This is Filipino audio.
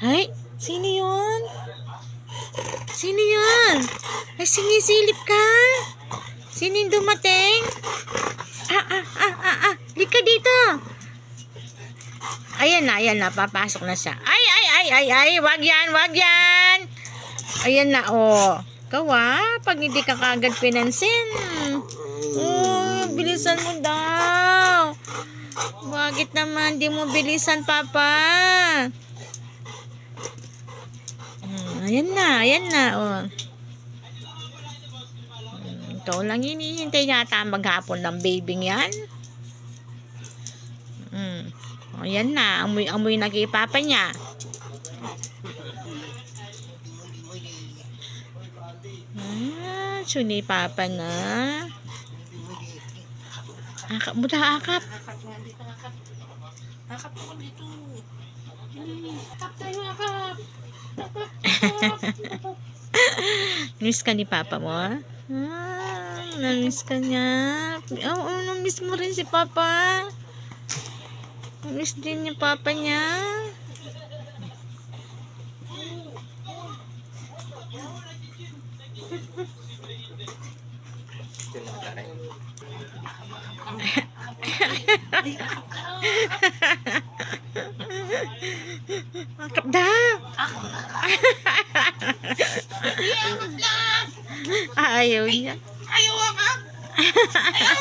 Ay, sino yun? Sino yun? Ay, sinisilip ka? Sino yung dumating? Lika dito. Ayan na, papasok na siya. Ay, wag yan. Ayan na, oh. Ikaw pag hindi ka kagad pinansin. Oh, bilisan mo daw. Bakit naman di mo bilisan, Papa? Ayan na, oh. Ikaw lang hinihintay yata maghapon ng baby yan. Ayan na, amoy na kay Papa niya. Suni Papa na. Akap mo na, akap. Akap ako dito. Akap tayo, akap. Miss ka ni Papa mo? Na-miss ka niya. Oo, na-miss mo rin si Papa. Na-miss din niya Papa niya. Akap daw. Ayaw niya. Ayaw, akap. Ayaw.